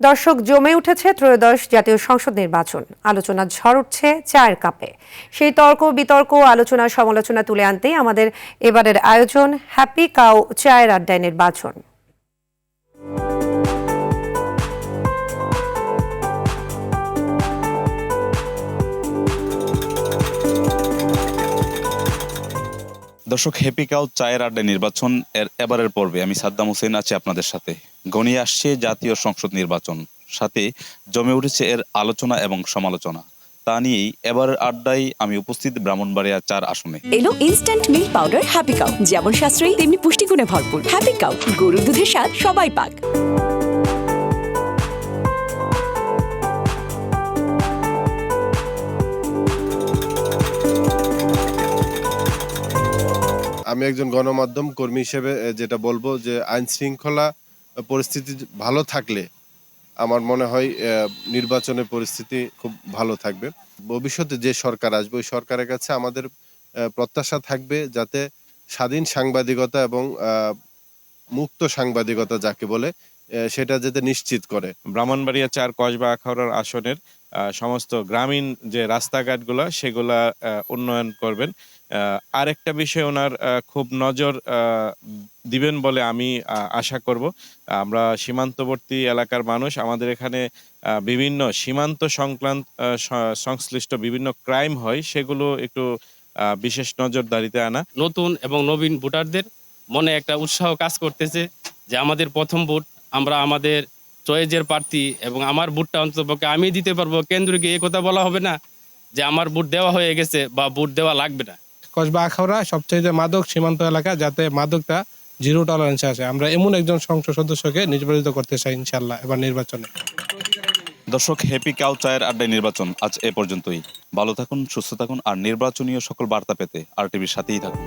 দর্শক, জমে উঠেছে ত্রয়োদশ জাতীয় সংসদ নির্বাচন। আলোচনা ঝড় উঠছে চায়ের কাপে। সেই তর্ক বিতর্ক আলোচনা সমালোচনা তুলে আনতেই আমাদের এবারের আয়োজন হ্যাপি কাউ চায়ের আড্ডায় নির্বাচন। দর্শক, হ্যাপি কাউ চায়ের আড্ডা নির্বাচন এর এবারের পর্বে আমি সাদ্দাম হোসেন আছি আপনাদের সাথে। ঘনিয়ে আসছে জাতীয় সংসদ নির্বাচন, সাথে জমে উঠেছে এর আলোচনা এবং সমালোচনা। তা নিয়েই এবারের আড্ডায় আমি উপস্থিত ব্রাহ্মণবাড়িয়া 4 আসনে। এলো instant milk powder happy cow, যেমন সাশ্রয়ী তেমনি পুষ্টিগুণে ভরপুর। হ্যাপি কাউ, গরুর দুধের স্বাদ সবাই পাক। আমি একজন গণমাধ্যম কর্মী হিসেবে যেটা বলবো যে আইন শৃঙ্খলা পরিস্থিতি ভালো থাকলে আমার মনে হয় নির্বাচনের পরিস্থিতি খুব ভালো থাকবে। ভবিষ্যতে যে সরকার আসবে ওই সরকারের কাছে আমাদের প্রত্যাশা থাকবে যাতে স্বাধীন সাংবাদিকতা এবং মুক্ত সাংবাদিকতা যাকে বলে সেটা যাতে নিশ্চিত করে। ব্রাহ্মণবাড়িয়া 4 কসবা আখাউড়ার আসনের সমস্ত গ্রামীণ যে রাস্তাঘাটগুলো সেগুলা উন্নয়ন করবেন। আরেকটা বিষয় ওনার খুব নজর দিবেন বলে আমি আশা করব। আমরা সীমান্তবর্তী এলাকার মানুষ, আমাদের এখানে বিভিন্ন সীমান্ত সংশ্লিষ্ট বিভিন্ন ক্রাইম হয়, সেগুলো একটু বিশেষ নজরদারিতে আনা। নতুন এবং নবীন ভোটারদের মনে একটা উৎসাহ কাজ করতেছে যে আমাদের প্রথম ভোট, আমরা আমাদের চয়েজের প্রার্থী এবং আমার ভোটটা অন্ততপক্ষে আমি দিতে পারবো। কেন্দ্রে গিয়ে কথা বলা হবে না যে আমার ভোট দেওয়া হয়ে গেছে বা ভোট দেওয়া লাগবে না। কসবা আখাউড়া সবচেয়ে মাদক সীমান্ত এলাকা, যাতে মাদকটা জিরো টলারেন্সে আসে। আমরা এমন একজন সংসদ সদস্যকে নির্বাচিত করতে চাই ইনশাল্লাহ এবার নির্বাচনে। দর্শক, হ্যাপি কাউ চায়ের আড্ডায় নির্বাচন আজ এ পর্যন্তই। ভালো থাকুন, সুস্থ থাকুন আর নির্বাচনীয় সকল বার্তা পেতে RTVর সাথেই থাকুন।